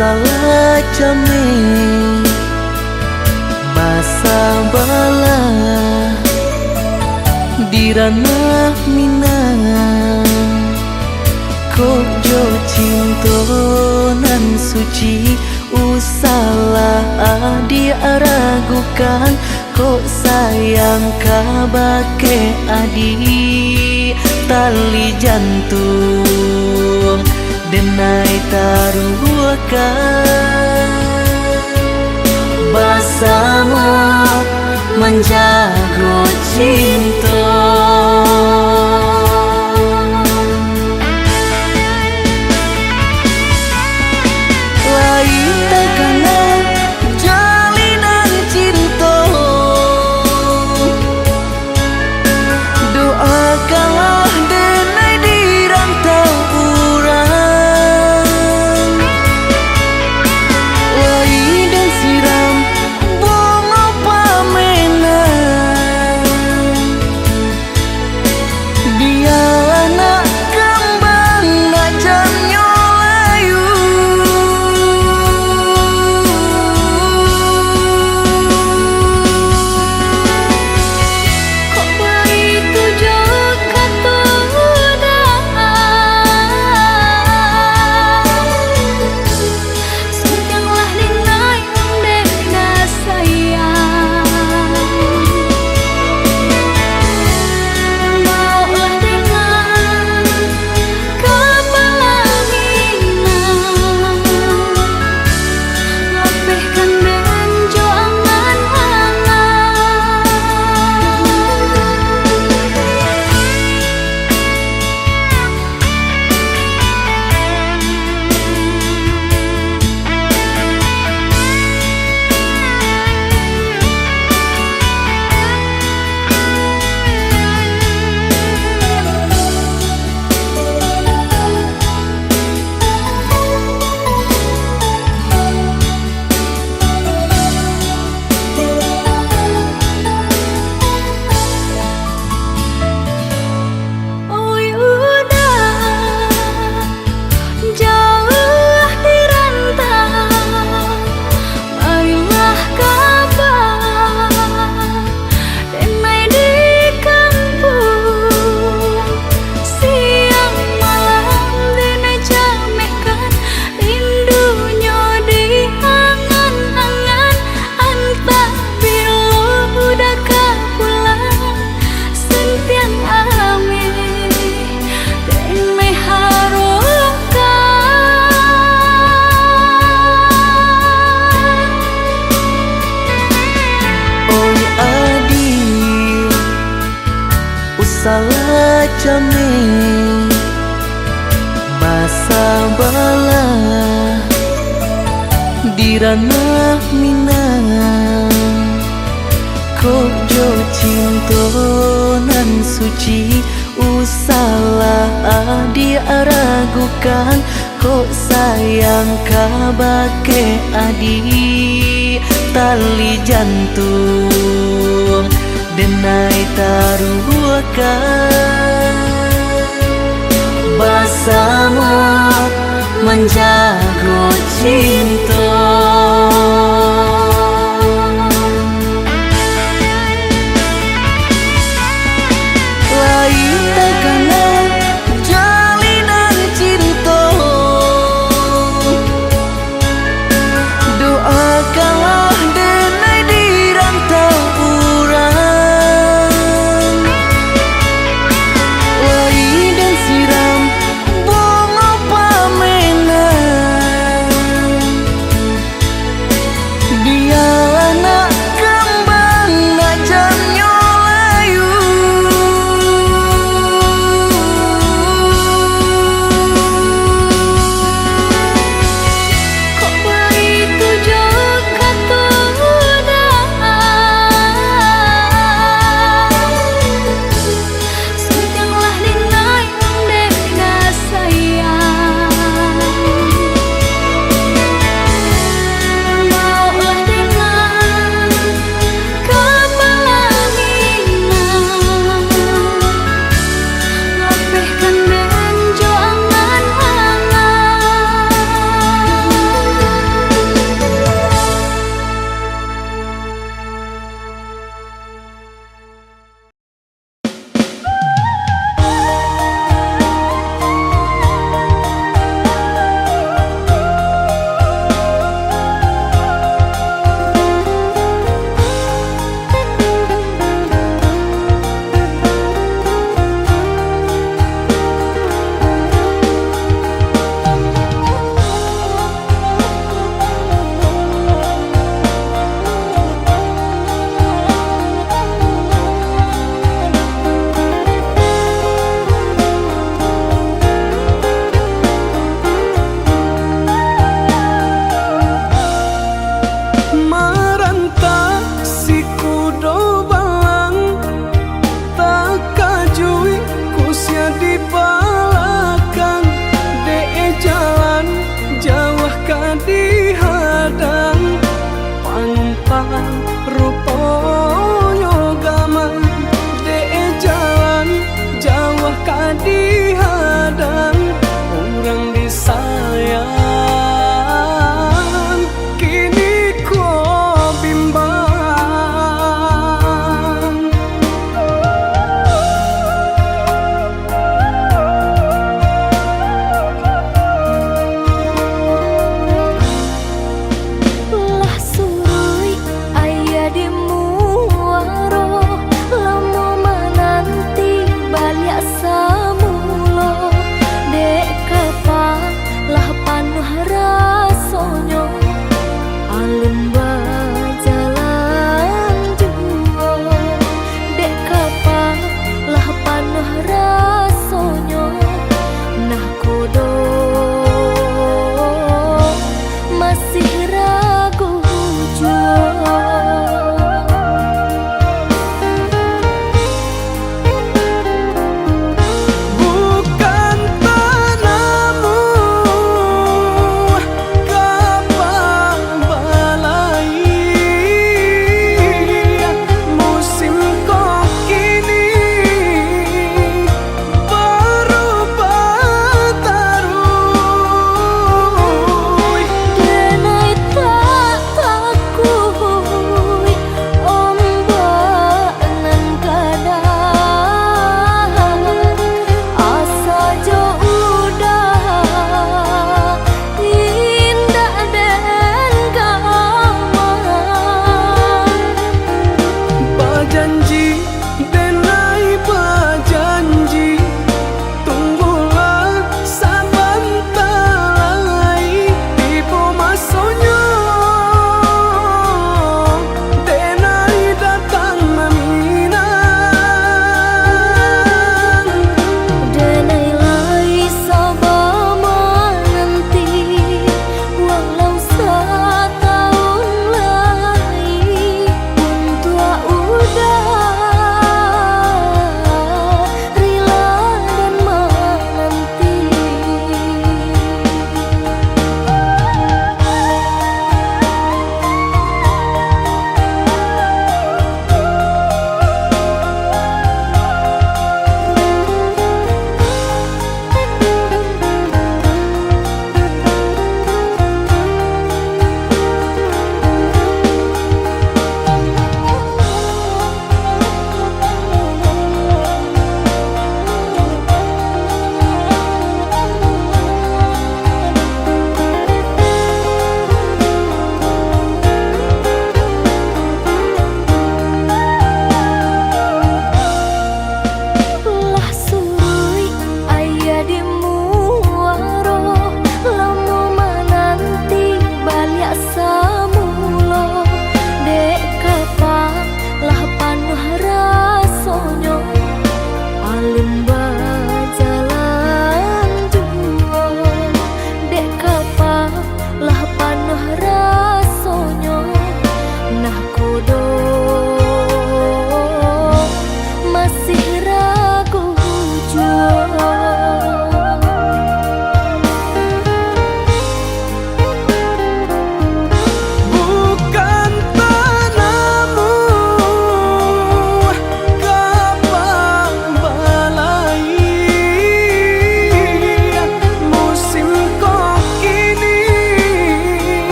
salah jame basa bala di ranah minang kok jo cinta nan suci usalah adi aragukan kok sayang kabake adi tali jantung denai taruhkan bersama menjaga cinta. Lain takana jalinan cinta, doakanlah denai di rantau urang. Lain dan siram bunga pamenang, dia anak kembang najan nyolayu. Kok begitu juga sayanglah denai dena sayang maulah dengan kepala minang lapihkan dan joangan hangat. Oh udah jauh di rantau, marilah kabar denai di kampung. Siang malam denai jamekan rindunya di angan-angan. Antah bila udah kapulang sentiang ame denai harukan. Oi adi usalah jame basa bala di ranah minang kok jo cinta nan suci usalah adi aragukan kok sayang kabake adi tali jantung denai taruhkan bersama menjaga cinta. Lain takana jalinan cinta, doakanlah denai di rantau urang. Lain dan siram bunga pamenang,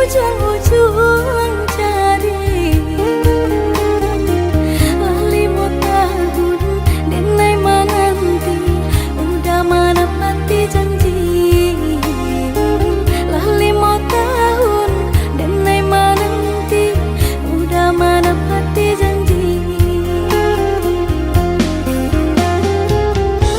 ujung-ujung cari lima tahun denai menanti udah menepati janji. Lima tahun denai menanti udah menepati janji.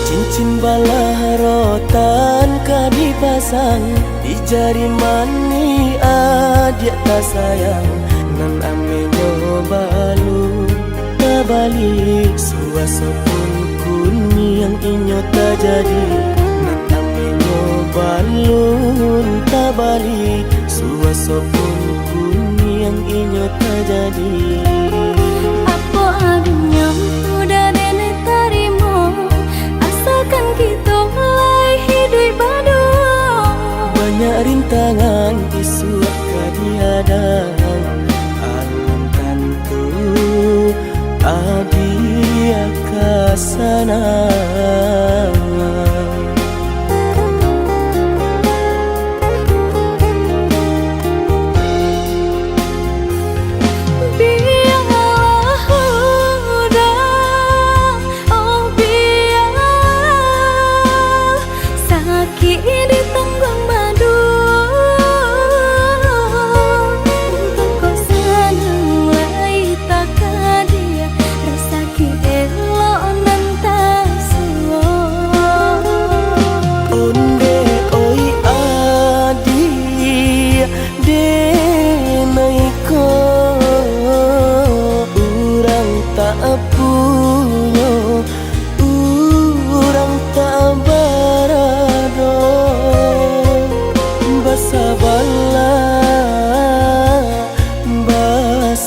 Cincin balah rotan ka dipasang di jari mani adik tak sayang nan ame nyobalu tabali suasa pun kuni yang inyo tak jadi nan ame nyobalu tabali suasa pun kuni yang inyo tak jadi. Apa adanya udah nenek tarimo asalkan kita mulai hidup baru. Banyak rintangan isu kadihadang alam tentu adia kasana.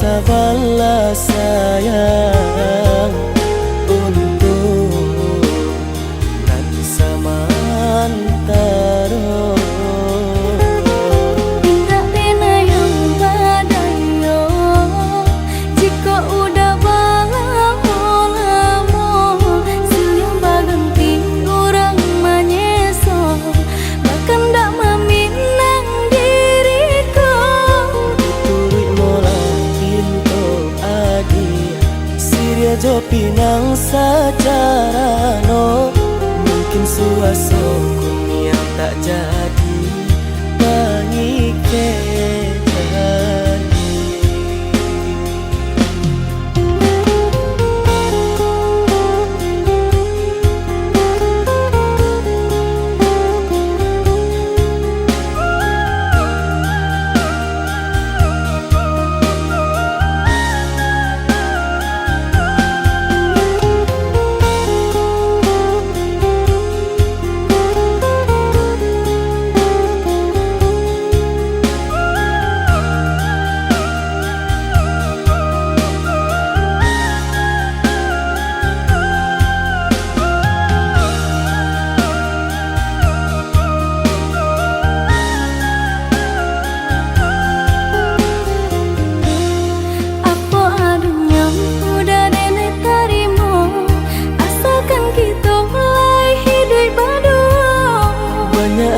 Sabarlah sayang untuk nanti samantara. Indah pena yang badayo jika udah lamo siang baganti orang menyeso bahkan tak meminang diriku. Turut Siria jo pinang secara no mungkin suaso kuni yang tak jadi mengikat.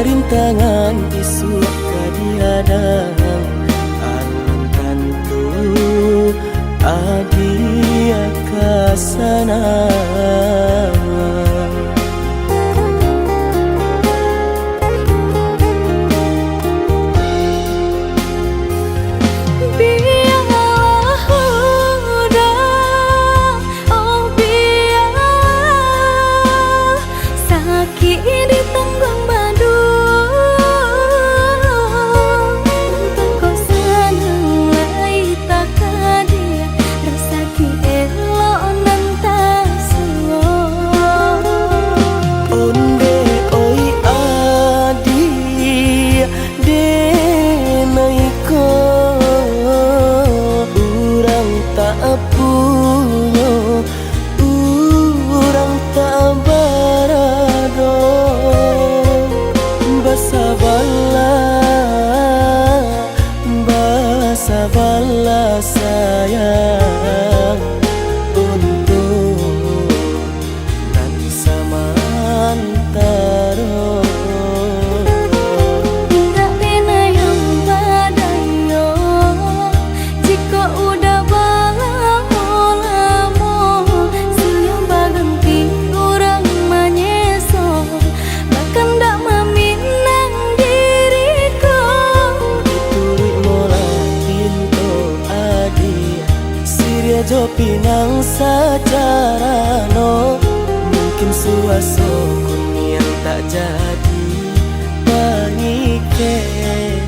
Rintangan isu kadihadang alam tentu adia kasana. jo pinang sajarano. Mungkin suaso yang tak jadi pangike jadi.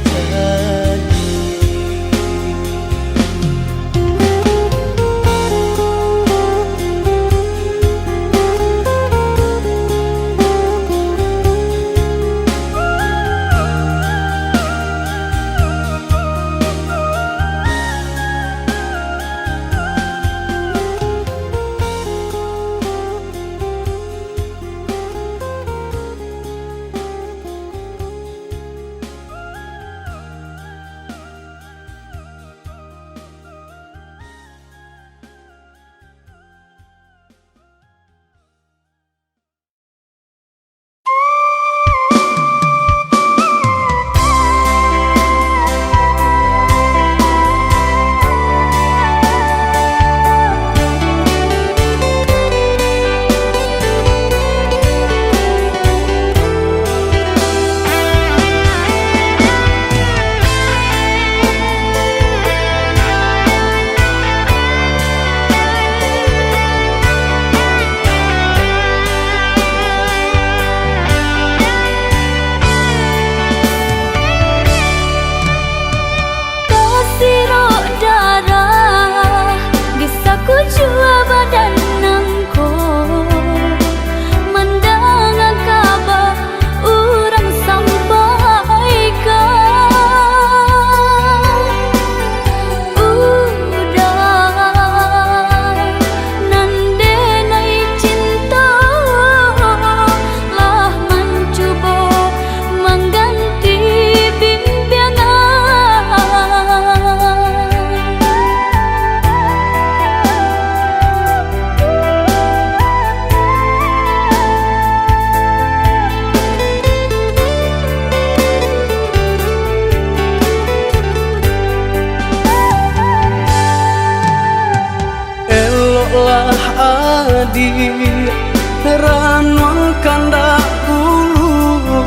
Ranul kandak ulu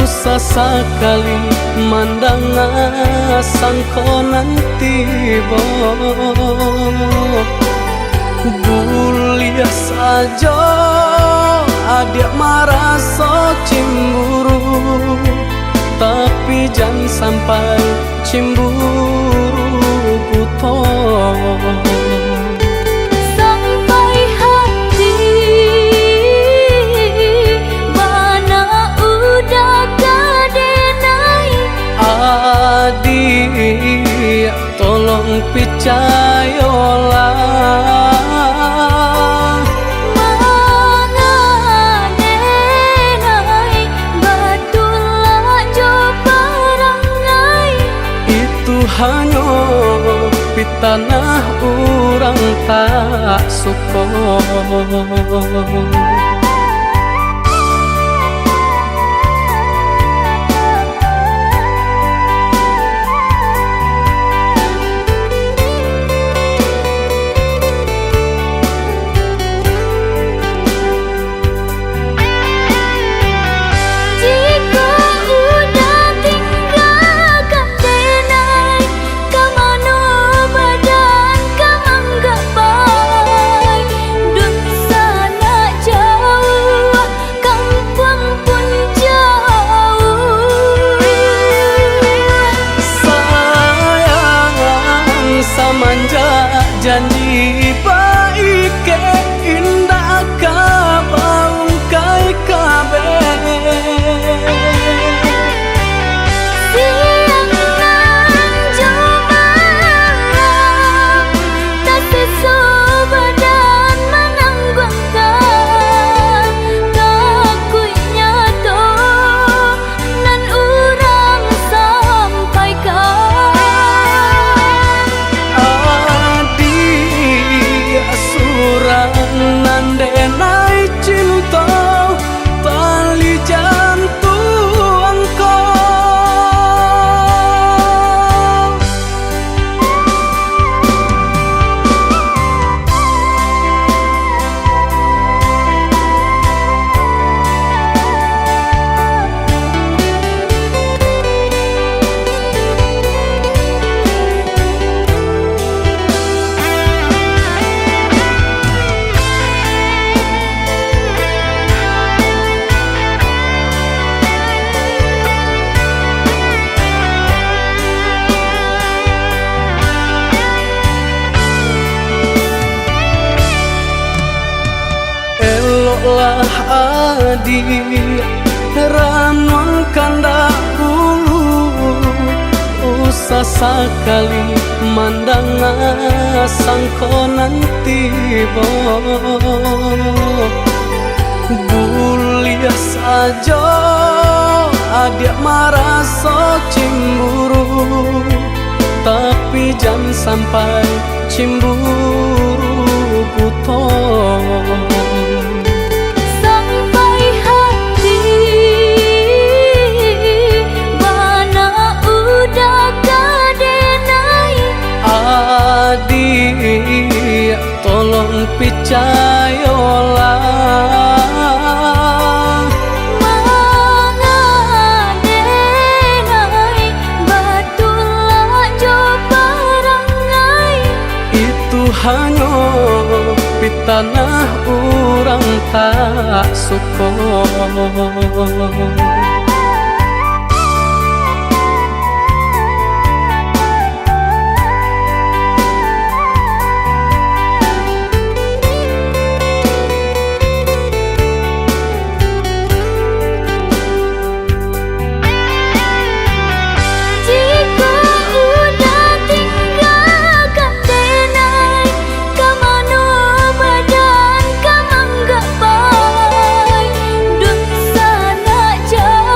usah sekali mandang sangkonan tiba. Bulia saja adik merasa cemburu, tapi jangan sampai cemburu buta. Adik, tolong percayalah, mangadenai batulah jo perangai. Itu hanya pitanah orang tak suka. Janji baik ke indah kabau kai kabe. Siang nan coba tak sesubadan menanggungkan kakunya to nan urang sampaikan. adi ranuang kandak bulu usah sekali mandang sangko nanti bulia saja adik merasa cemburu, tapi jangan sampai cemburu buta. Sampai hati mana udah kadenai. Adik tolong percayalah, hanya pitanah orang tak suka. Dosa nak jauh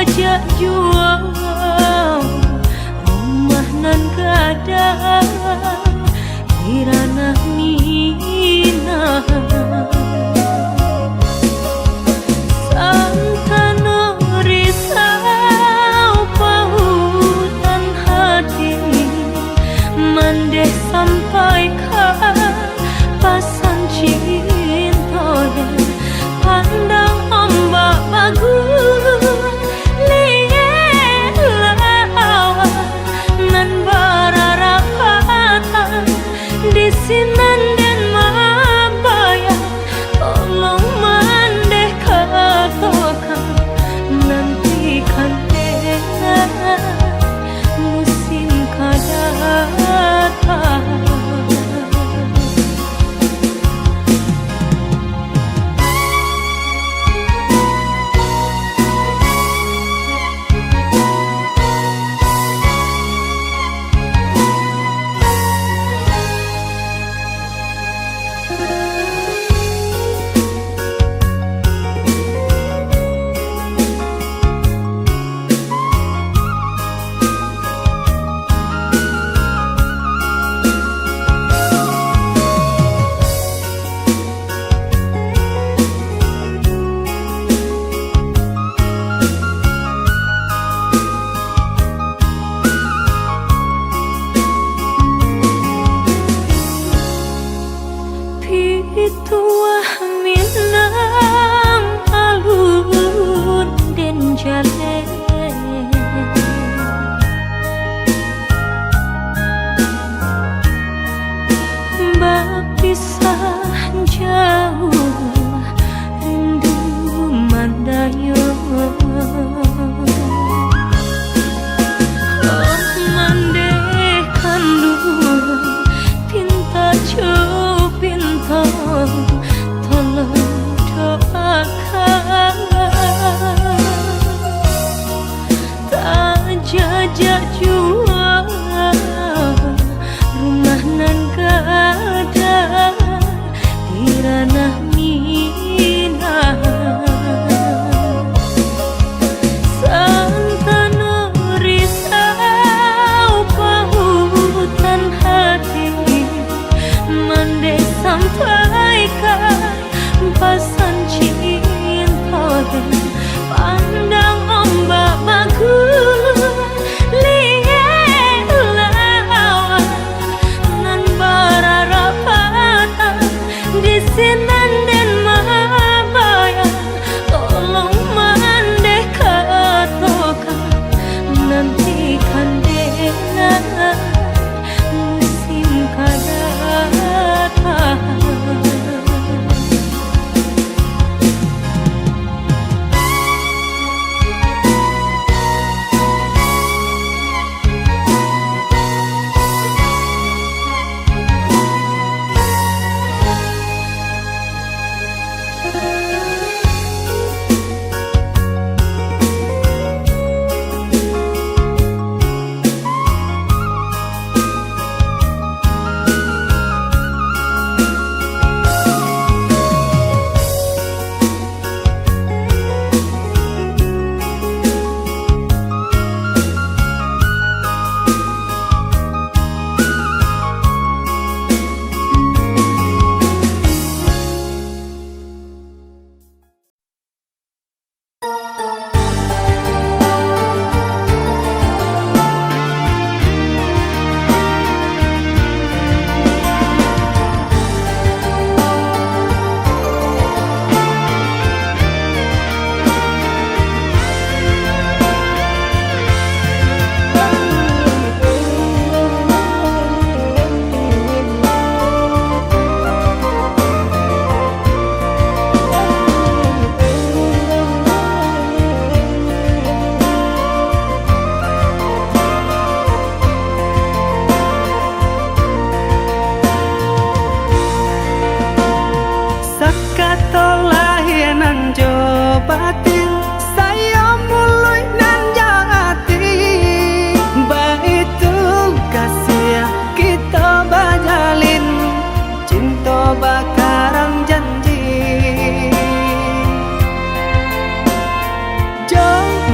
ajak jual rumah nan gadang kirana minah santana risau pautan hati mandeh sampai ke pasan cinta pandang ombak bagus liat lawan nan berarapatan di sinan dan mabaya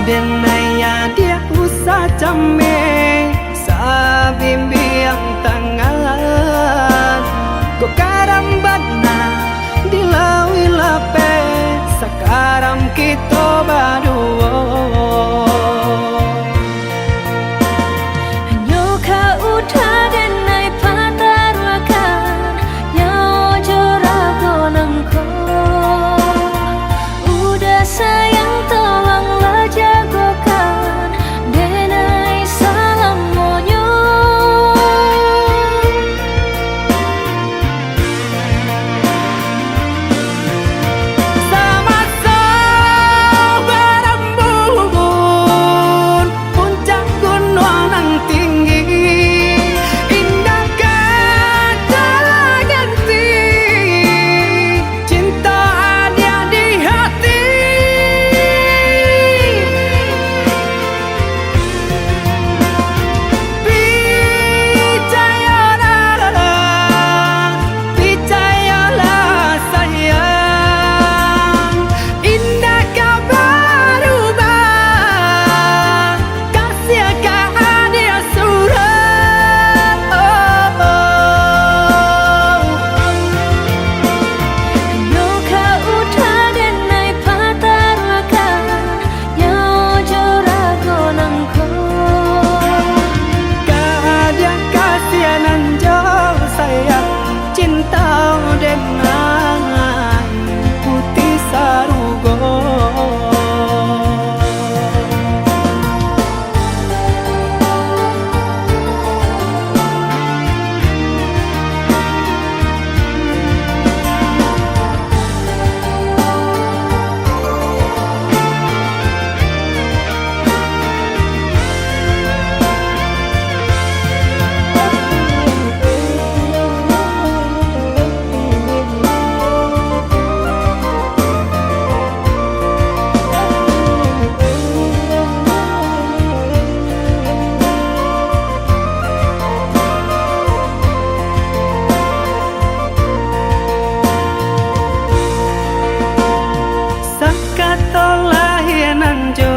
denaya dia usah came sa bimbiang tangan ko karambana dilawi lape sakaram kita baduo nyoka uta denai patarwakan nyao jorago nangko udah sayang tolonglah jagokan denai salam monyo sama berembun puncak gunung nang tinggi indah kata ganti cinta ada di hati percayalah sayang indah kau berubah kasih kau ada surat nyoka uta denai patarwakan nyao jorago nangko Kadia kasihanan jauh sayang cinta dengan putih sarugo Sakatolah hianan jo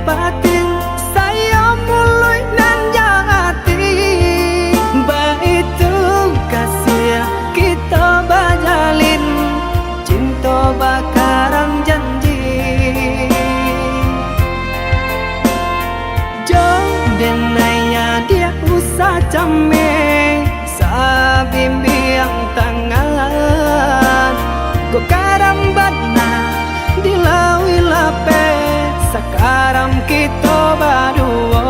batin saya mulai nan jati baitu kasih kita bajalin cinta bakaran janji jo denaya dia usah came sa bimbiang tangan go karambana dilawi lape sakaram kita baduo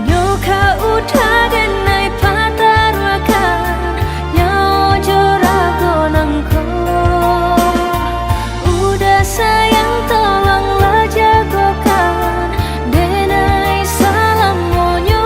nyoka uta denai patarwakan nyao jorago nangko udah sayang tolonglah jagokan denai salam monyo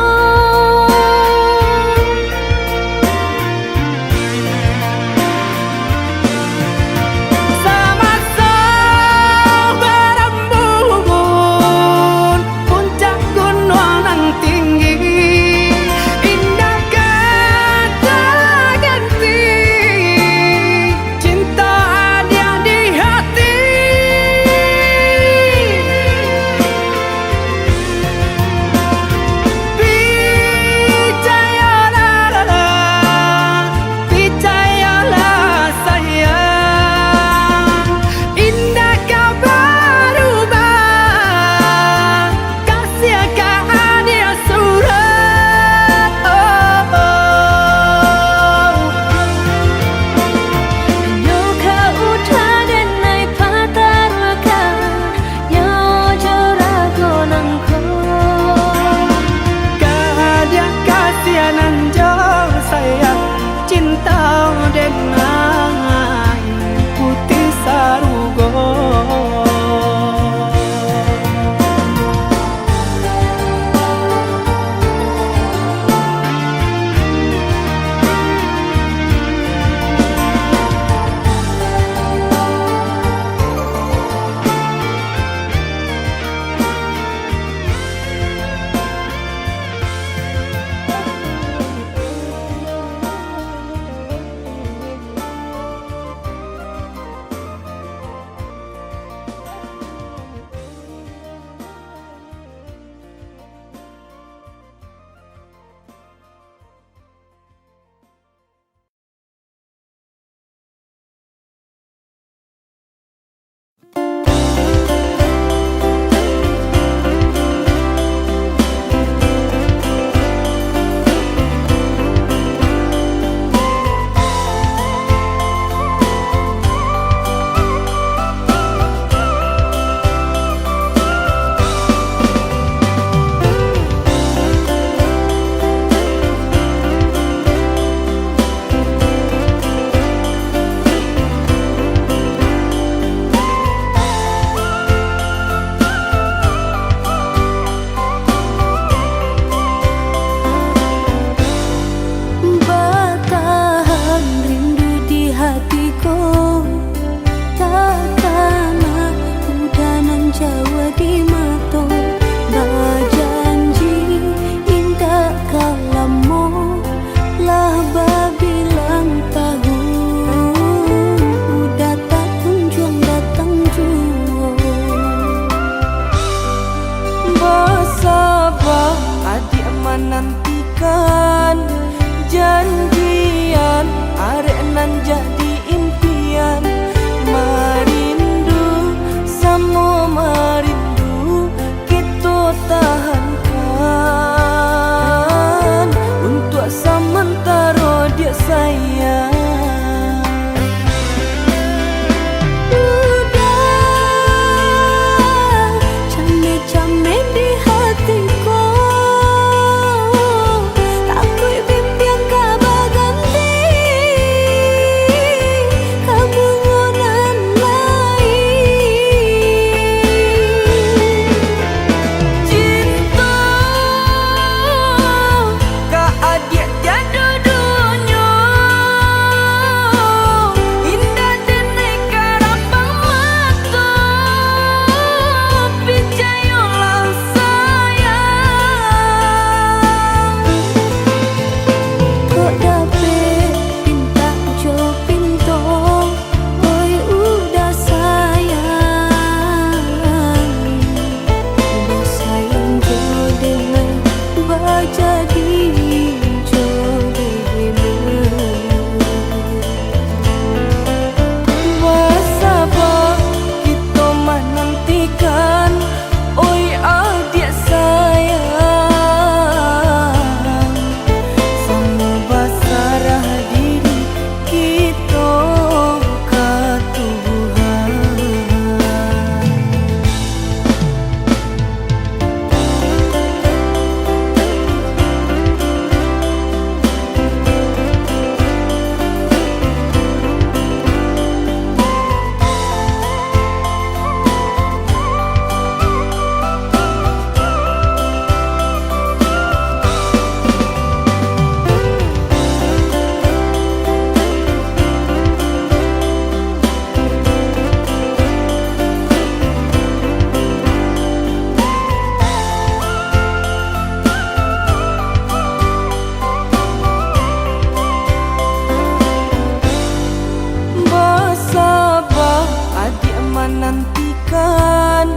nantikan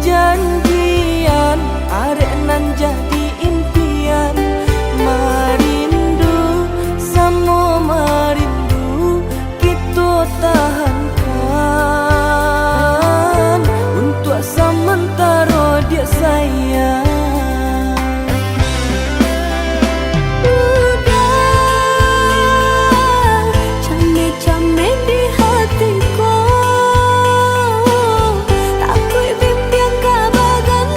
janjian, arek nan jadi impian. Marindu samo marindu kita tahankan untuk sementara dia sayang. Takut bimbang kabagan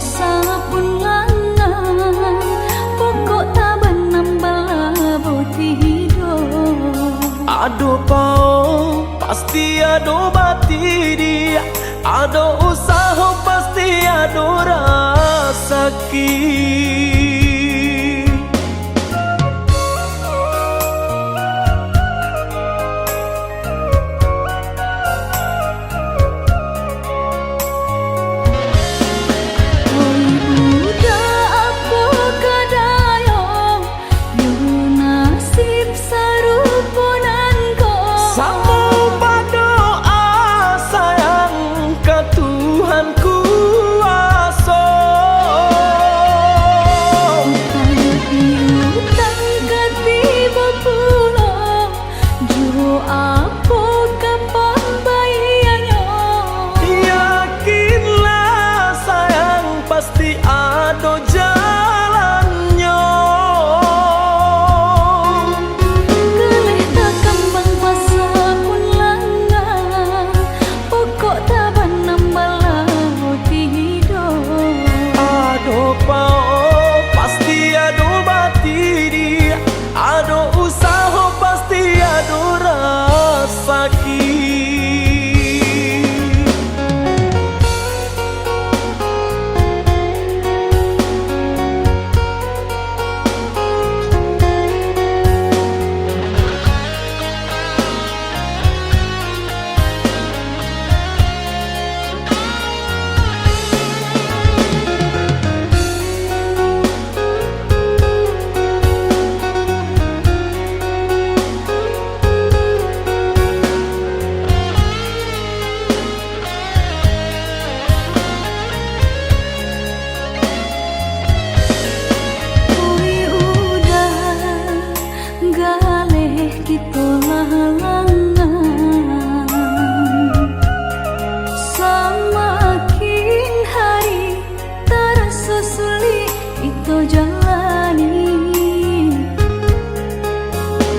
pasapun langan pokok taban nambah boti hidup. Ado pao pasti ado bati dia, ado usaha pasti ado rasaki.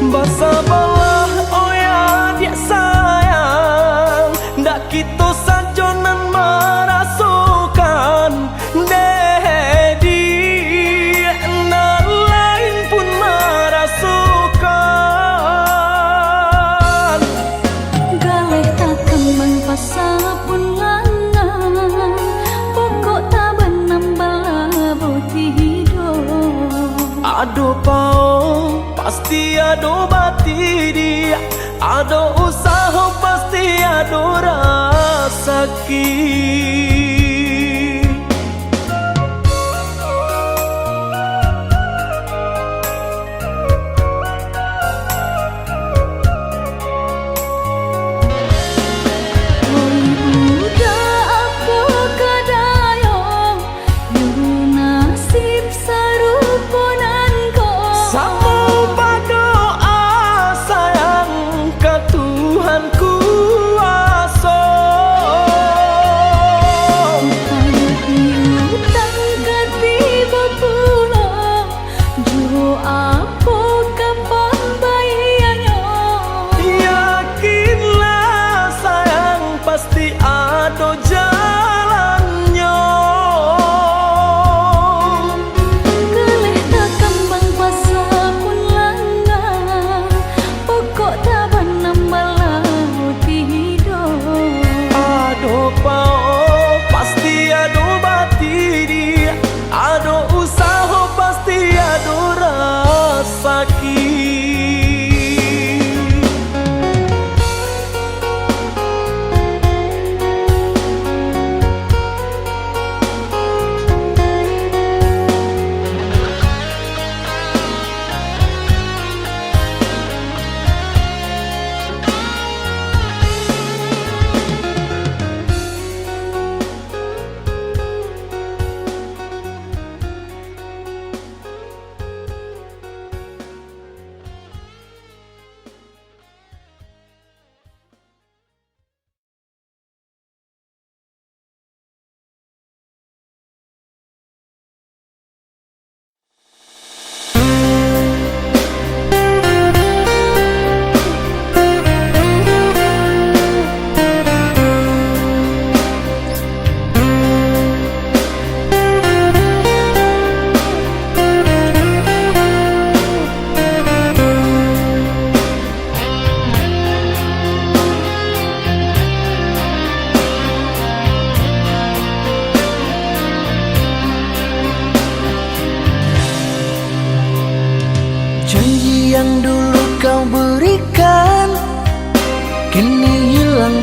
Bersabarlah oh ya dia sayang, ndak kita sajonan merasukan dedi, nah lain pun merasukan. Galih tak kembang pasapun langan pokok taban nambah boti hidup. Ado pao pasti ado bati dia, ado usaha pasti ado rasaki.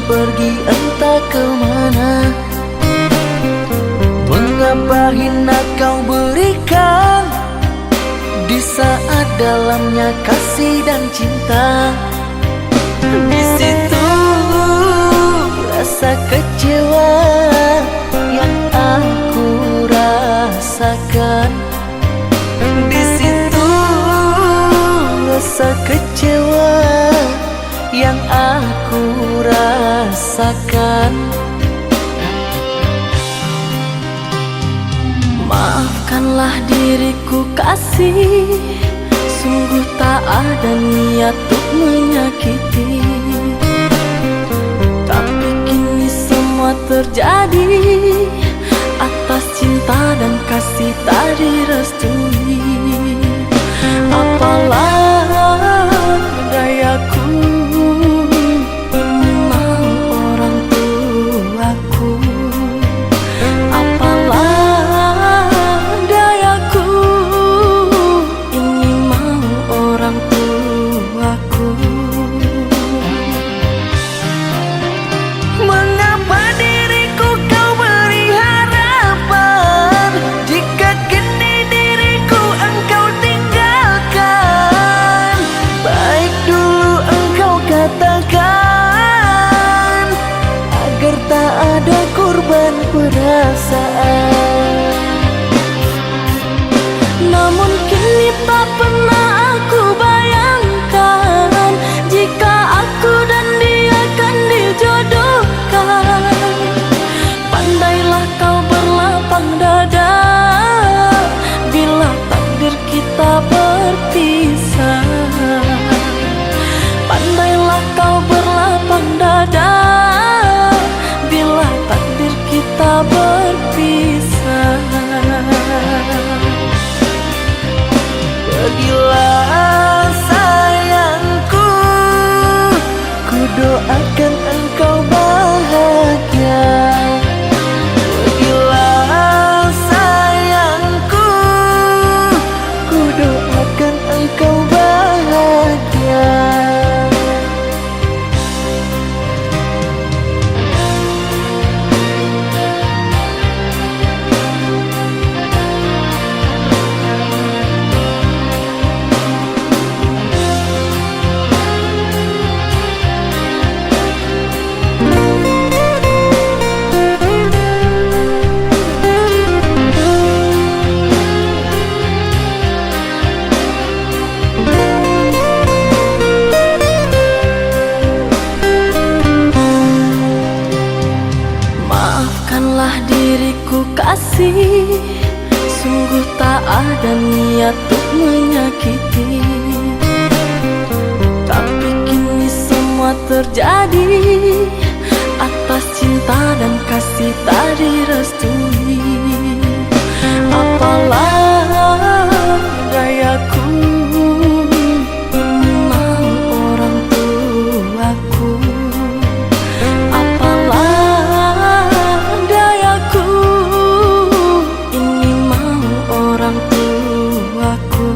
pergi entah kemana. Mengapa hina kau berikan di saat dalamnya kasih dan cinta. Di situ rasa kecewa yang aku rasakan. Di situ rasa kecewa yang aku rasakan. Maafkanlah diriku kasih, sungguh tak ada niat untuk menyakiti. Tapi kini semua terjadi atas cinta dan kasih tak direstui. Apalah dayaku, ini mau orang tuaku. Apalah dayaku, ini mau orang tuaku. Mengapa diriku kau beri harapan, jika kini diriku engkau tinggalkan? Baik dulu engkau katakan, agar tak ada korban perasaan. Namun kini tak pernah aku bayangkan, jika aku dan dia akan dijodohkan. Pandailah kau berlapang dada bila takdir kita berpisah. Pandailah kau berlapang dada bila takdir kita berpisah. Pergilah sayangku, ku doakan engkau bahagia. Pergilah sayangku, ku doakan engkau bahagia. Maafkanlah diriku kasih, sungguh tak ada niat untuk menyakiti. Tapi kini semua terjadi atas cinta dan kasih tak direstui. Apalah dayaku, ini mau orang tuaku. Apalah dayaku, ini mau orang tuaku.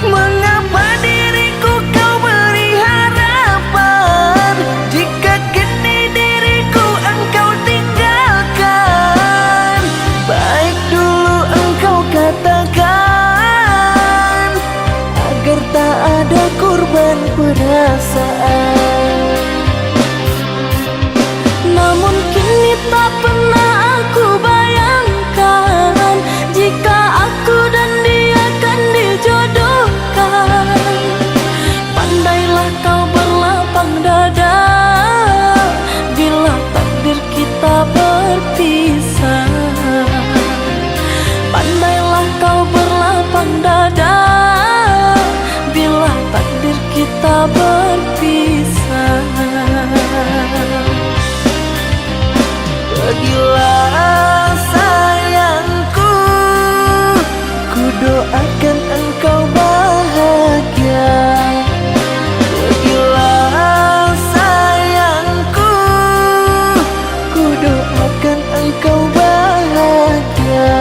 Mengapa diriku kau beri harapan, jika kini diriku engkau tinggalkan? Baik dulu engkau katakan, agar tak ada korban perasaan. Namun kini tak pernah aku bayangkan, jika aku dan dia akan dijodohkan. Pandailah kau berlapang dada bila takdir kita berpisah. Pandailah kau berlapang dada bila takdir kita berpisah. Pergilah sayangku, ku doakan engkau bahagia. Pergilah sayangku, ku doakan engkau bahagia.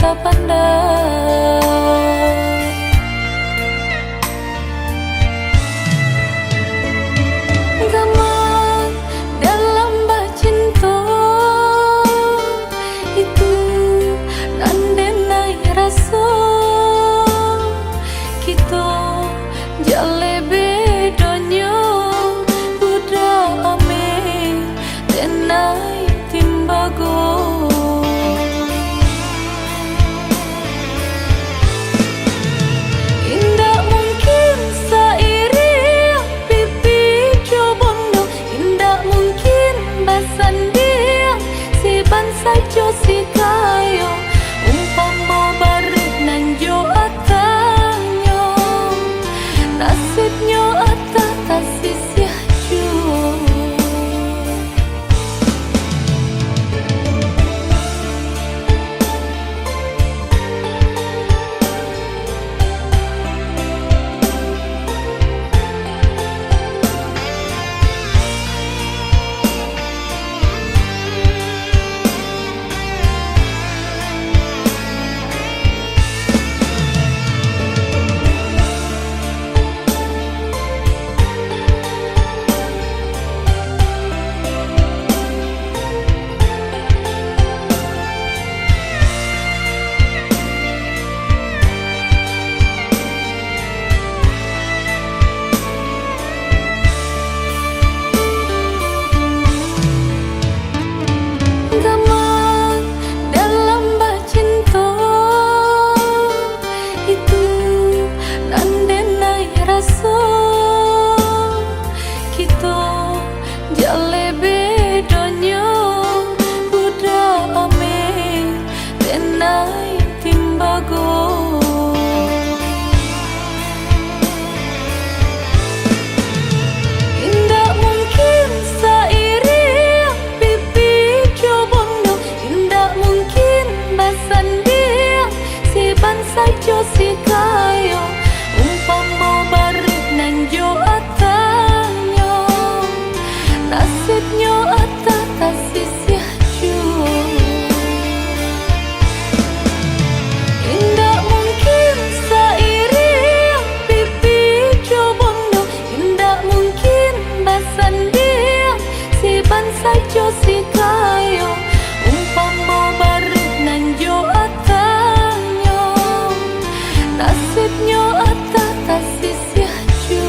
tak pandang. Gaman dalam bacinta itu nandenai rasa kita jale bedonyo udah ame tenai timbago. Indah mungkin sairi pipi cobondo, indah mungkin basan dia si bansa jo si kayo umpama barit nang jo atanyo nasibnyo ata tasisya jo. Gaman dalam bacinta itu nandenai rasa kita jale bedonyo udah ame tenai timbago. Indah mungkin sairi pipi cobondo, indah mungkin basan dia si bansa jo si kayo umpama barit nang jo atanyo nasibnyo ata tasisya jo. Indah mungkin sairi pipi cobondo, indah mungkin basan dia si bansa jo si kayo umpama barit nang jo atanyo nasibnyo ata tasisya jo.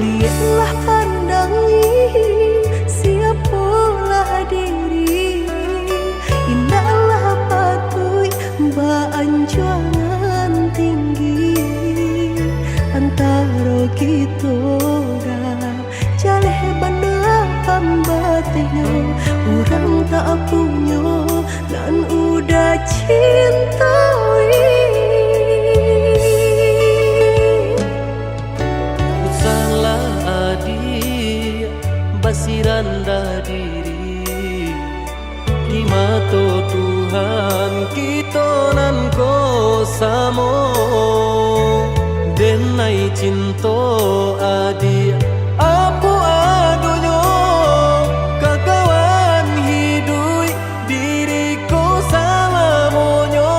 Lihatlah pandangi siapalah diri, indahlah patui baanjuangan tinggi antara kita jaleh bandel pambatnya orang tak punya dan udah cintai. Salah cinta adik apa adonyo kakawan hidup diriku salamonyo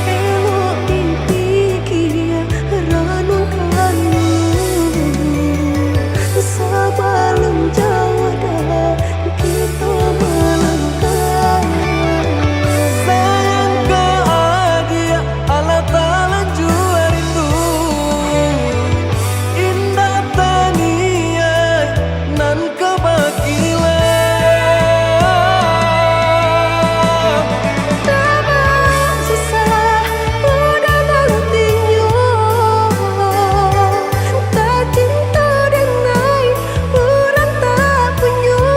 Elok dipikir ranum kamu Sebelum jauh dah kita melangkah sayang ke adik Allah Ta'ala jua rindu indah tania nan kebakilan Tamang susah udah nantinya Tak cinta dengan orang tak punya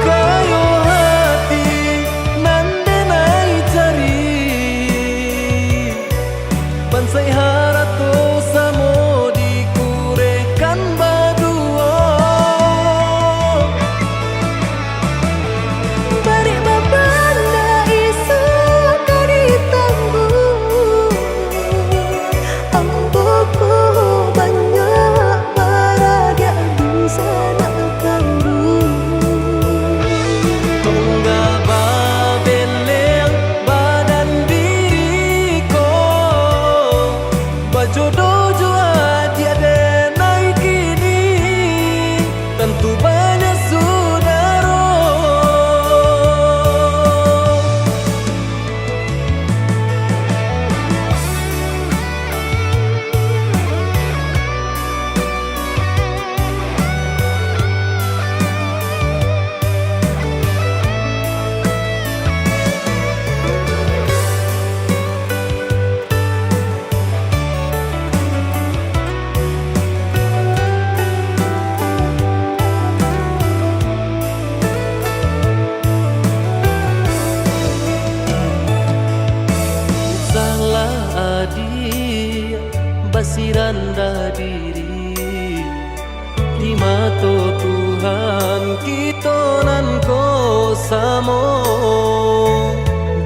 kayo hati nan denai cari bansai harato samo dikurekan badua Bari babanda isu kari tangguh Amboku banyak paradia bisa nak kandung tunggal babeleng badan diriku bajodoh jua dia denai kini tentu banyak saudara salah adik basiranda diri di mata Tuhan kita nan ko samo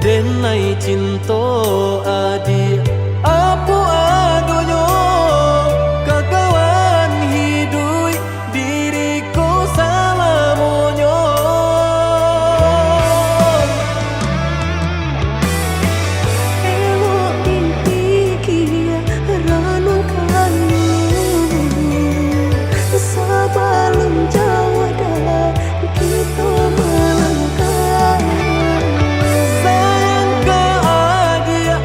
denai cinta adik apa adonyo kakawan hidup diriku salamonyo Elok dipikir ranum kamu Sebelum jauh dah kita melangkah sayang ke adik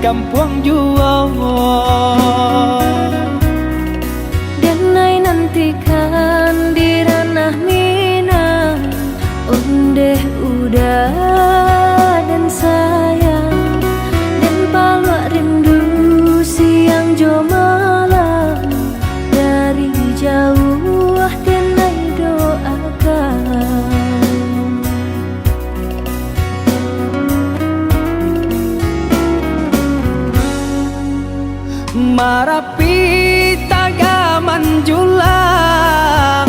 kampung jua. Denai nantikan di ranah Minang, ondeh udah dan sayang, dan palak rindu siang jo malam, dari jauh denai doakan. Marapi tagaman julang,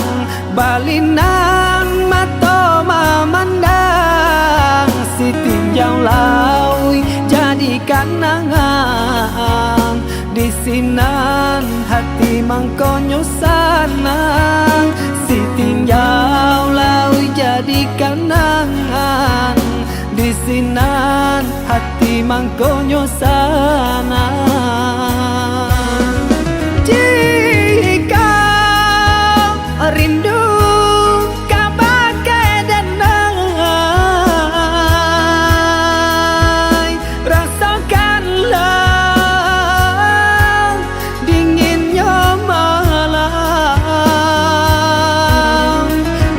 balinan mato mamandang, si tinjau laui jadi kanangan, di sinan hati mangkonyo sanang, si tinjau laui jadi kanangan, di sinan hati mangkonyo sanang. Jika rindu kabagai danai, rasakanlah dinginnya malam,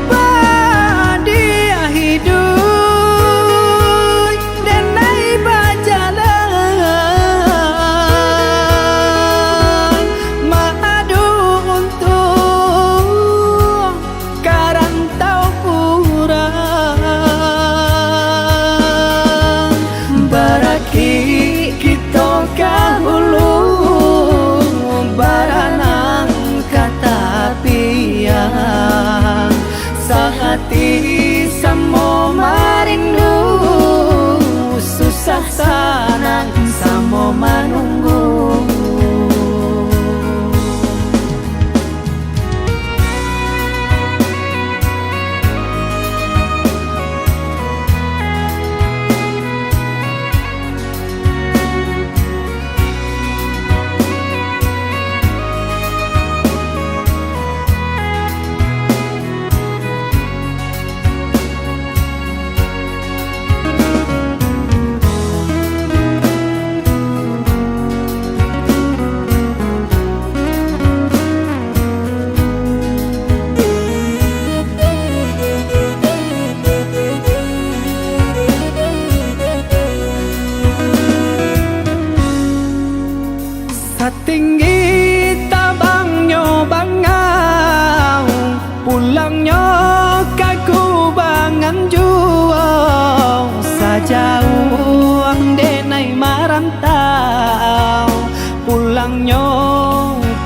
badia hidup denai bajalan, madu untuk karantau purang, baraki kita kahulu baranang kata piang, sahati samo marindu, susah sanang samo manunggu. Satinggi tabangnya bangau, pulangnya kaku bangan juang, sajauh denai marantau, pulangnya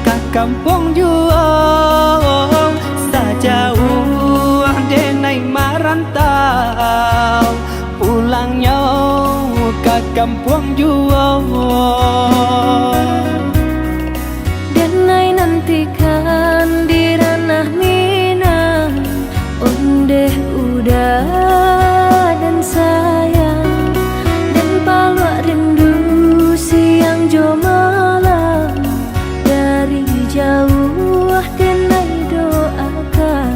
ke kampung juang, sajauh denai marantau, pulangnya ke kampung juang. Denai nantikan di ranah Minang, ondeh udah dan sayang, dan palak rindu siang jo malam, dari jauh denai doakan.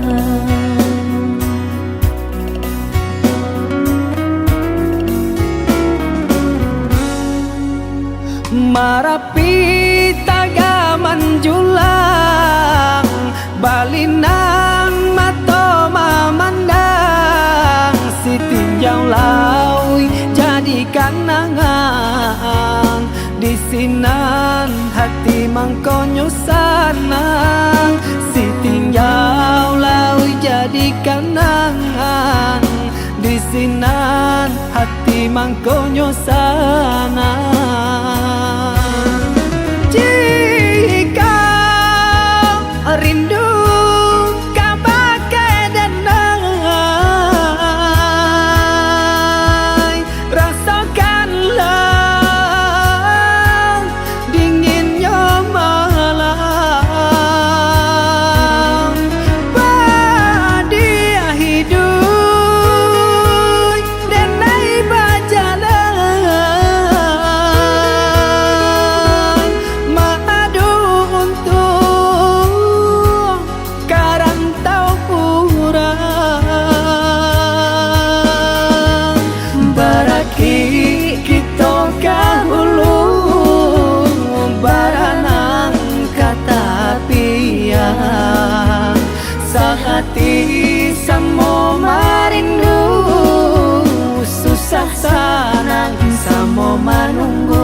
Marapi tagaman julang, balinan mato mamandang, si tinjau laui jadi kanangan, di sinan hati mangkonyo sanang, si tinjau laui jadi kanangan, di sinan hati mangkonyo sanang. Jika rindu kabagai danai, rasakanlah dinginnya malam, badia hidup denai bajalan, samo marindu, susah senang samo manunggu.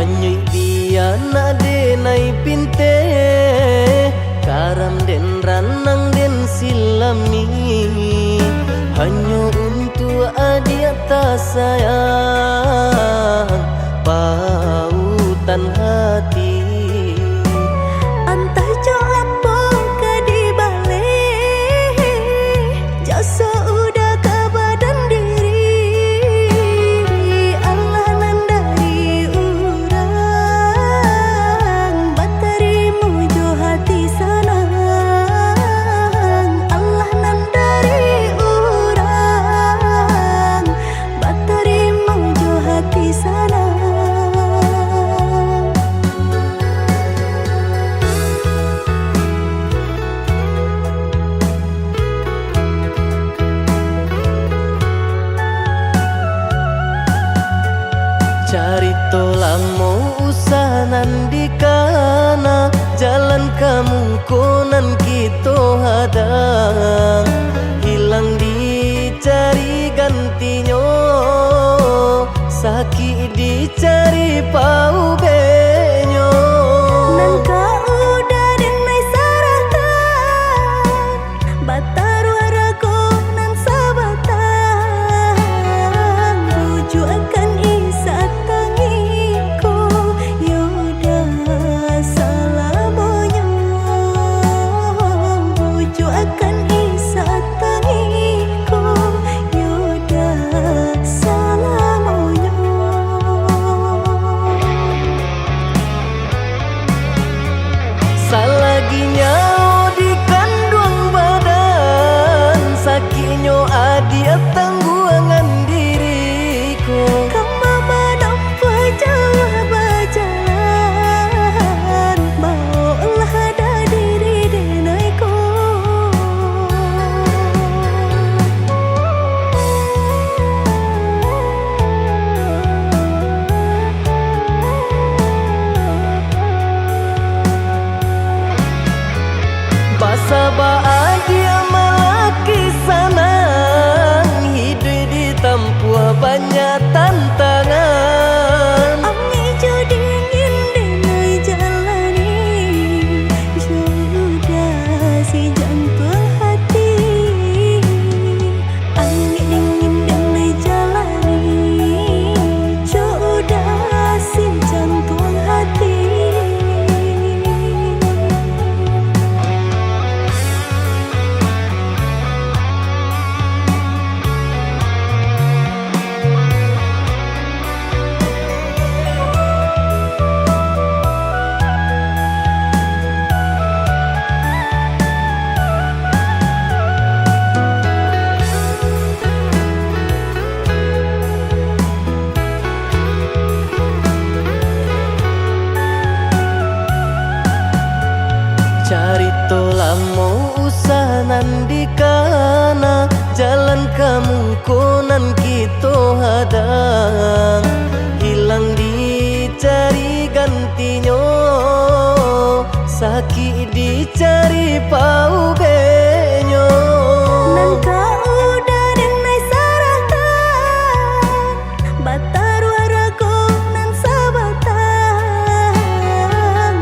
Hanyui biana denai pinte Karam den ranang den silami Hanya untuk adia tak sayang Pautan hati Entah jo apa ke di balik Jasa udah ke badan diri Allah nandai urang Baterimu jo hati senang Allah nandai urang Baterimu jo hati senang Cari tolang mau usahanan di kana Jalan kamu konan kita hadang Hilang dicari gantinya Sakit dicari pau benyo Nangka udah denai saratan Batar waraku nan sabatan Buju akan isa tangiku Yoda salah bonyo Buju akan isa tangiku Yoda salah bonyo Salaginya di kandung badan Sakitnya adia tangguangan diriku Kamu menampak jauh berjalan Maulah ada diri denaiku Basa baadia malaki sanan Hidup di tampua banyak tantangan Angin jo dingin denai jalani Sudah si jantung hati Angin dingin denai jalani Sudah si jantung hati Cari tolang mau usahanan di kana Jalan kamu konan kita hadang Hilang dicari gantinya Sakit dicari pau benyo Nangka udah denai saratan Batar waraku nan sabatan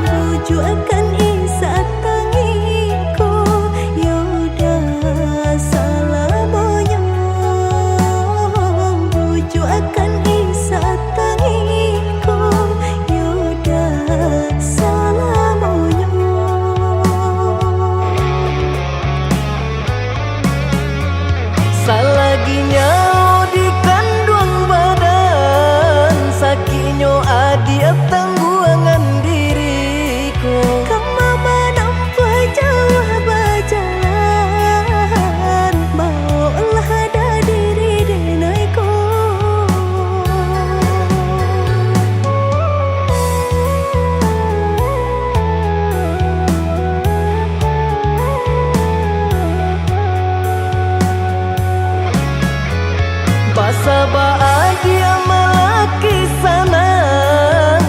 Buju akan isa tangiku Yoda salah bonyo Buju akan isa tangiku Yoda salah bonyo Salaginya di kandung badan Sakitnya adia tangguangan diriku Kamu menampak jauh berjalan Maulah ada diri denaiku Basa baadia malaki sanan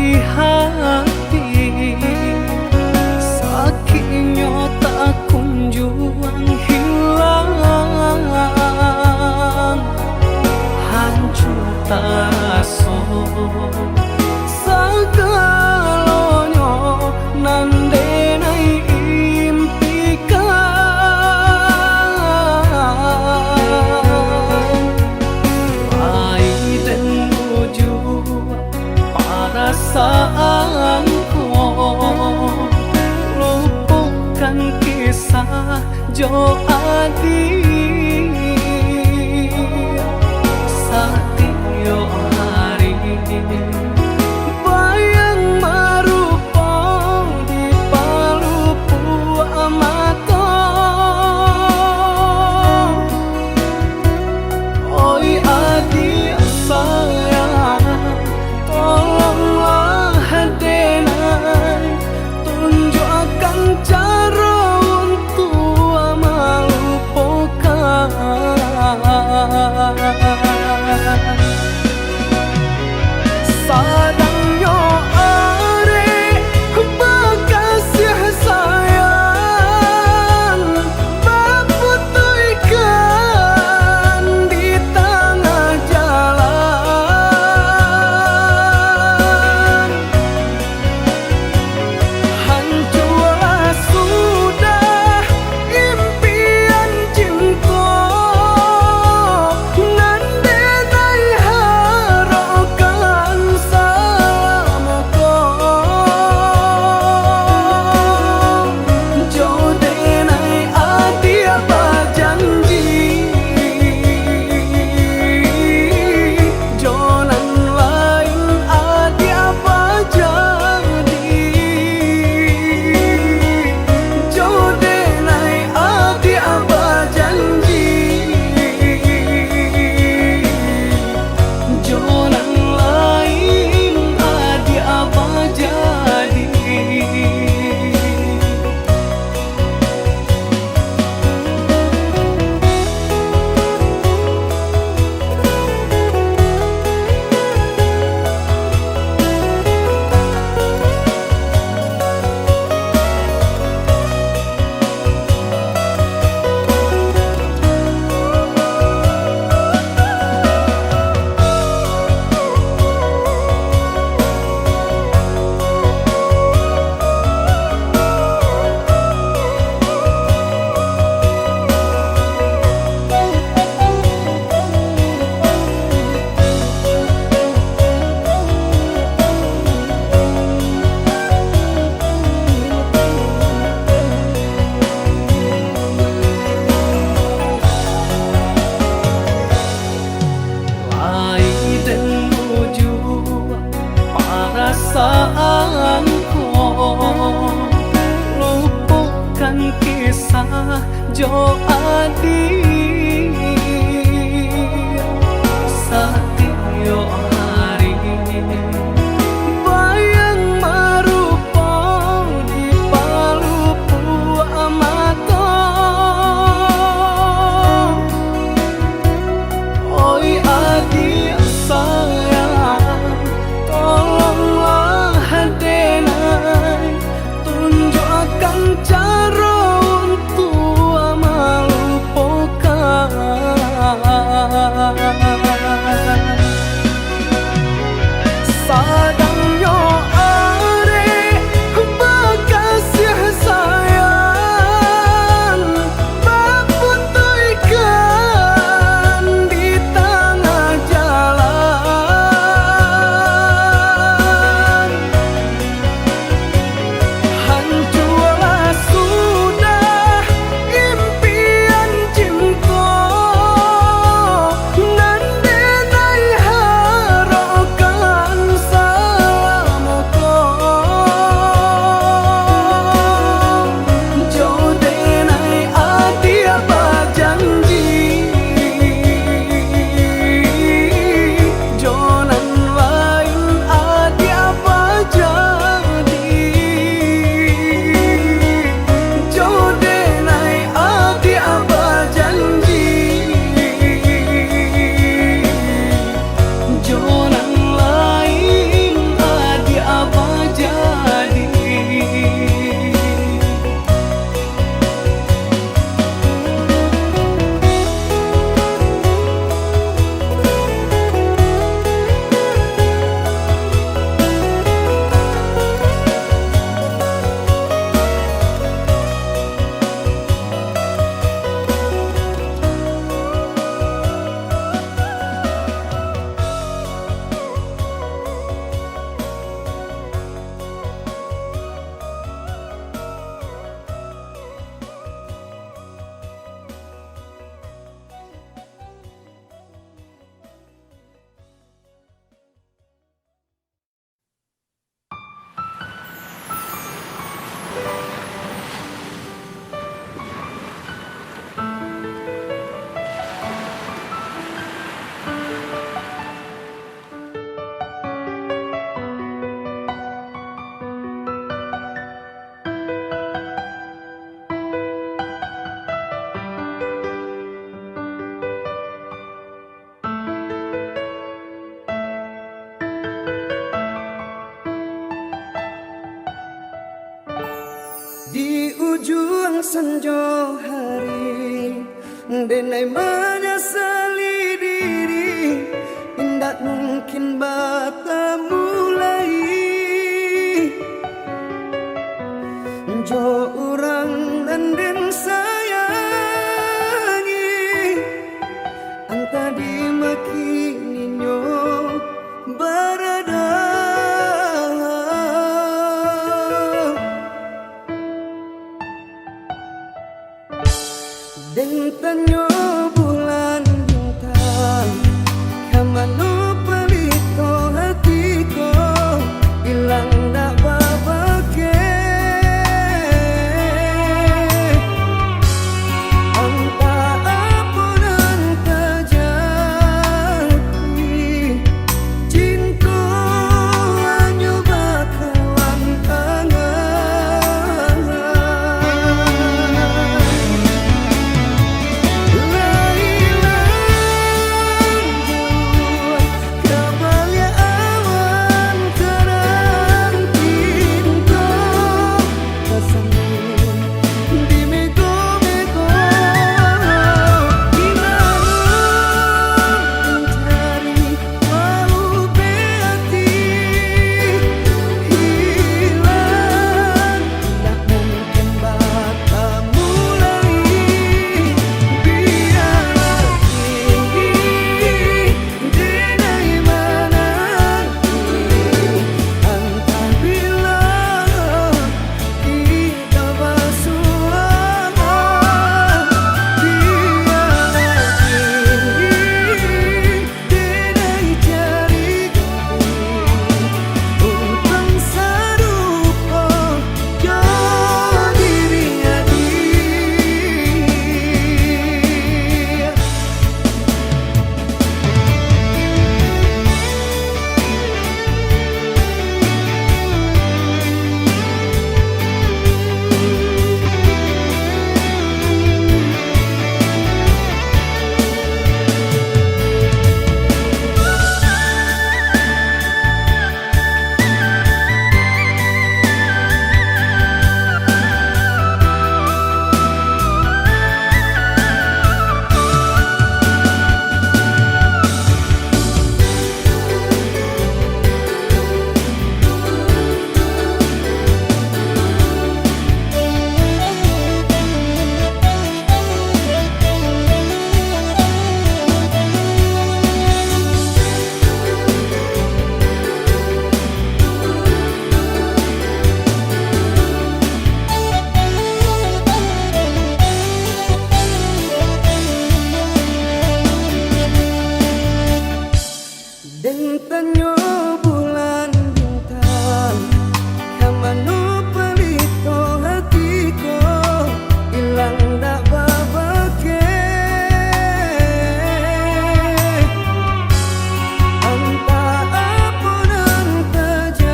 di hati, sakitnya tak kunjung hilang, hancur taraso sagalonyo nandenai impikan, ai dan menuju perasaanku, lupakan kisah Jo Adi. Satyo hari bayang marupa di palupu amato, oi Adi sayang, tolonglah denai tunjukkan cara untuk melupakan. Sadangnya are bekasih sayang, berputihkan di tengah jalan, hancurlah sudah impian cinta, nandenai harapkan selamaku, jodenai adi apa janji, jonan lain adi apa jadi, jodenai adi apa janji, jonan lain adi apa jadi. Ai dan menuju perasaanku, lupakan kisah Jo Adi. Satyo hari bayang marupa di palupu amato, oi Adi sayang, tolonglah denai tunjukkan cara untuk melupakan. juang sanjo hari denai menyesali diri indak mungkin bata mulai jo orang dan den sayangi anta dimaki ninyo barada den tanyo bulan bintang kamano palito hatiko ilang dak babake anta apunan kajati cinta anyo bakalan tangan Tanyo bulan bintang kamano palito hatiko ilang dak babake anta apunan kajati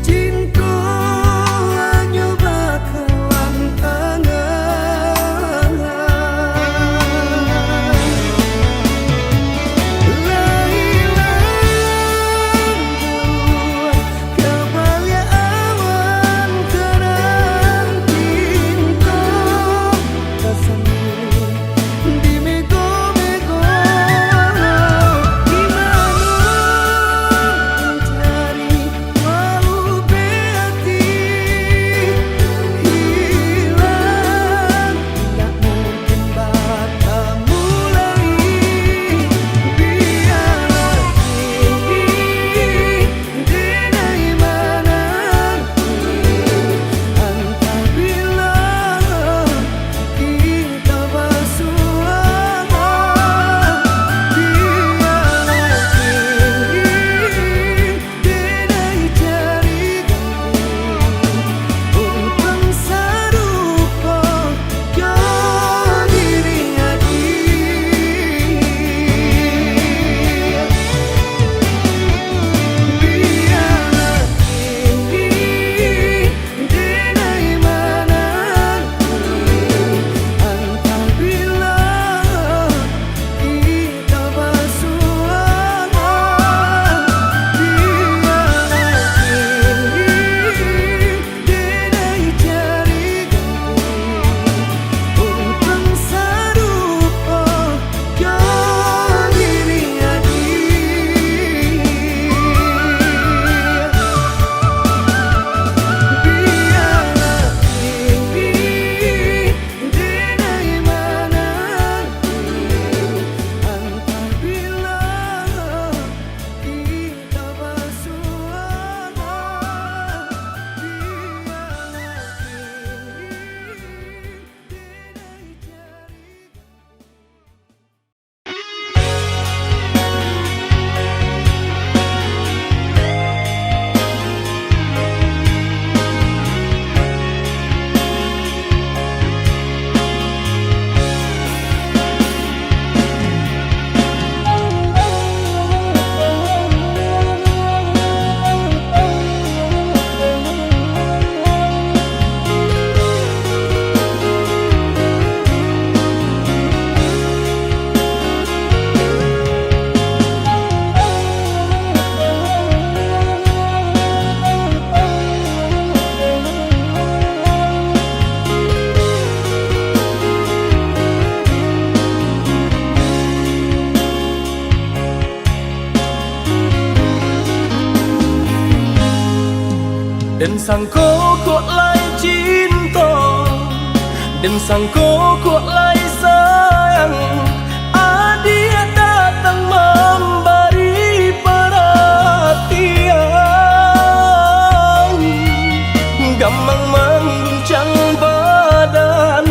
cinta anyo bakalan tangan Dan sangko kok lai cinta, dan sangko kok lai sayang. Dia datang memberi perhatian, gampang mengguncang badan,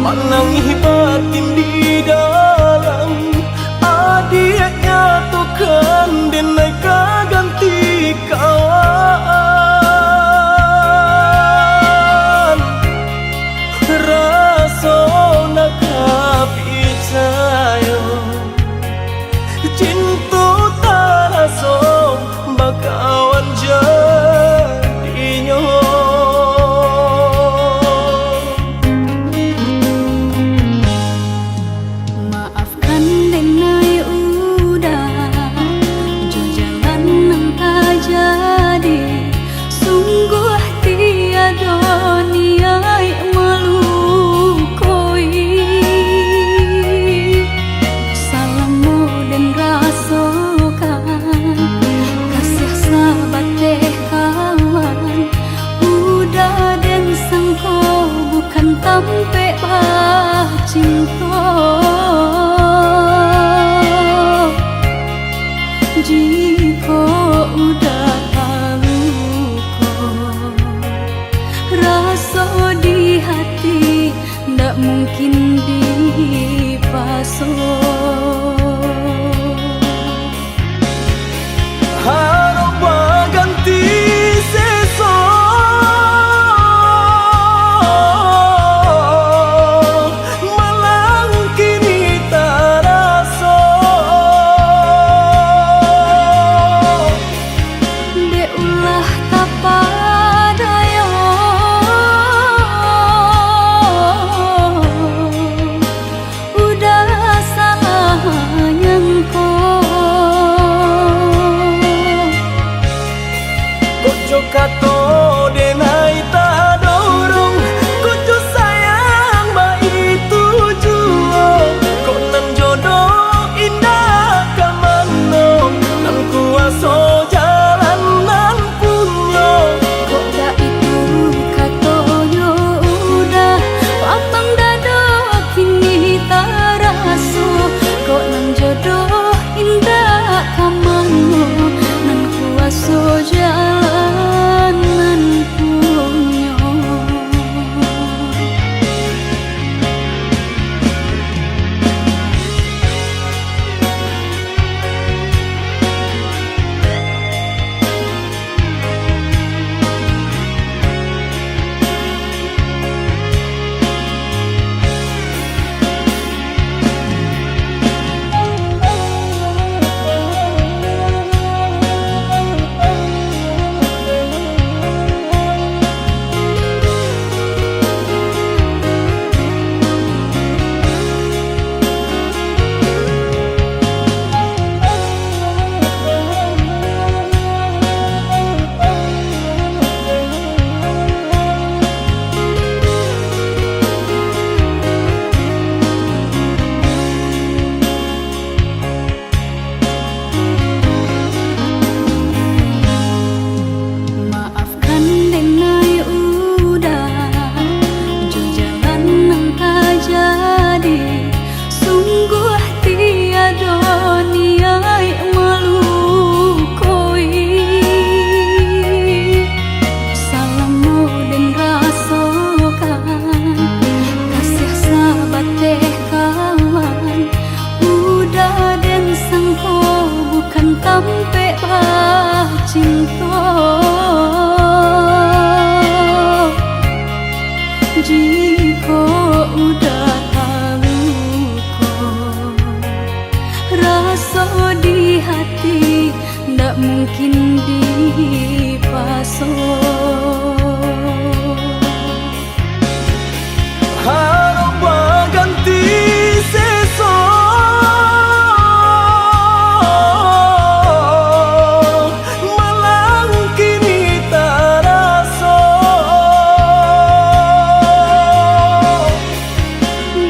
menangis batin di dalam. Dia nyatukan dan naik ganti kawan. Rasa nak percaya cinta tak rasa bakawan jadinya. Maafkan denai udah jo jalan nang tak jadi. Sungguh tiada niat melukoi. Salahmu dan rasakan kasih sahabat teh kawan. Udah dan sangko bukan tampe bah cinta. Jika udah tahu kok rasa di hati ndak mungkin dipasok. Harap ganti sesok, malang kini tak rasa. Dek ulah tak padaya, udah salah nyangko. Kojo kato denai tak dorong, kojo sayang baik tujuan. Kok nan jodoh indah kamano, nan kuasa jalan nan punya. Kok dah itu katonyo udah patang dada kini tak rasa. Kok nang jodoh indah kamano, nan kuasa jalan nan punya. Maafkan denai udah jo jalan nang tak jadi. Sungguh tiada niat melukoi. Salahmu dan rasakan kasih sahabat teh kawan. Udah dan sangko bukan tampe bah cinta. Jika udah tahu kok rasa di hati ndak mungkin dipasok. Harap ganti sesok, malang kini tak rasa.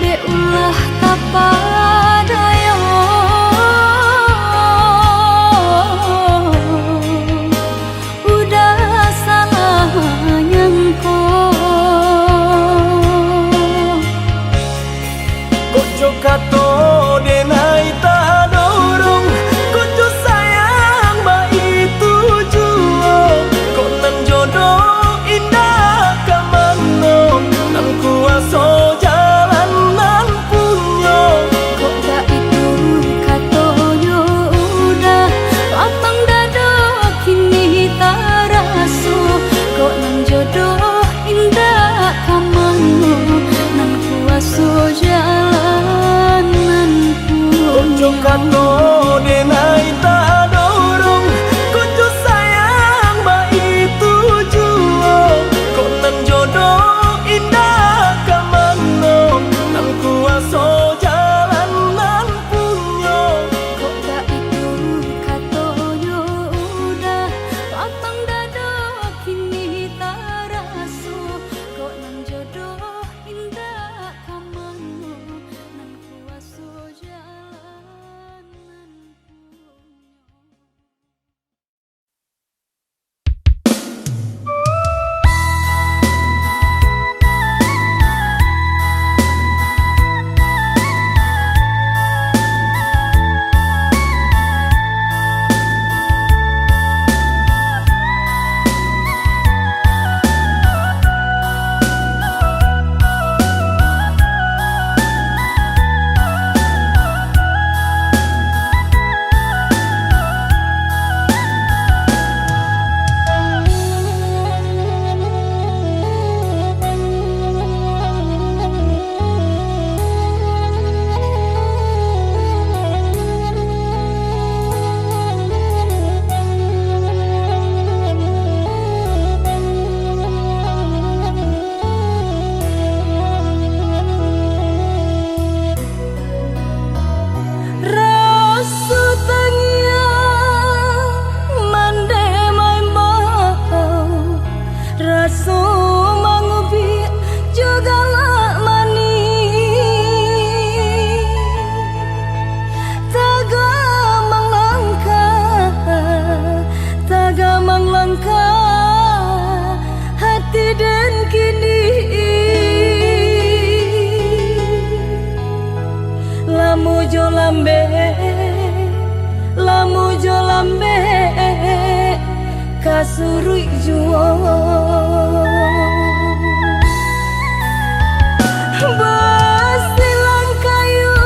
Dek ulah tak padaya, udah salah Ojo kato denai tak dorong, kucu sayang ba itu juo. Kok nan jodoh indah kamano, nan kuaso jalan nan punyo. Kok gak itu katonyo udah lapang dada kini tak rasu. Kok nan jodoh indah kamano, nan kuaso jalan nan Ojo punyo. kato denai tak dorong, kucu sayang ba itu juo. Kok nan jodoh indah kamano, nan kuaso jalan nan punyo. Kok gak itu katonyo udah lapang dada kini tak rasu. Kok nan jodoh indah kamano, nan kuaso jalan nan punyo. Rasu tangya mande mai mau, rasu mangupi juga lak mani. Tagamang langkah hati dan kini. Lamu jo lambe kasurui juo. Basilang kayu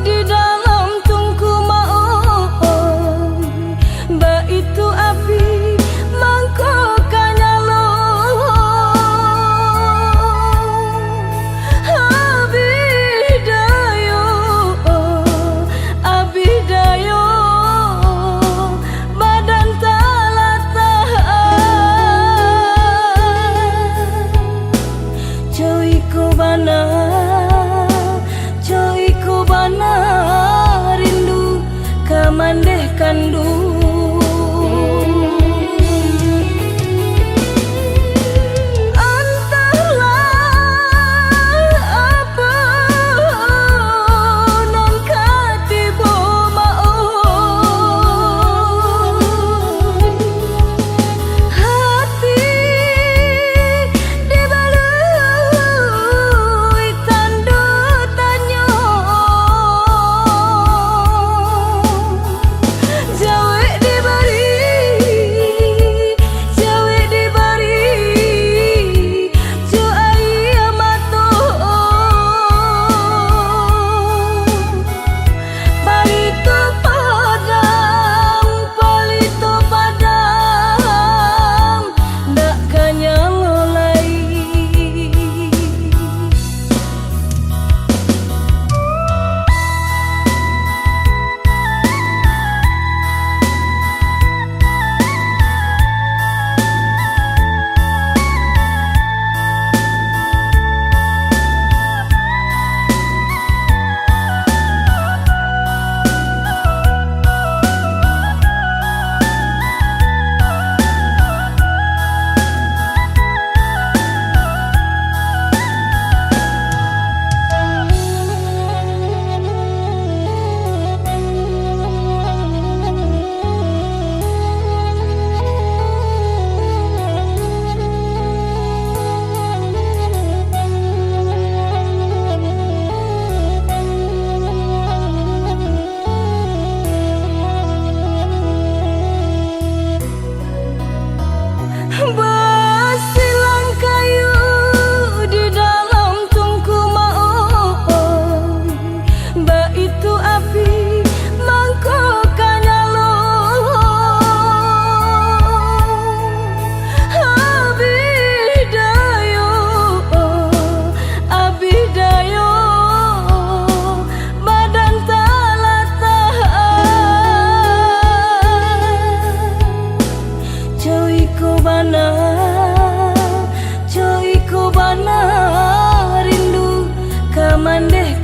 di dalam tungku maong, ba itu api mangkok kanyalo. Abidayo badan tak latah.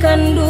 kandu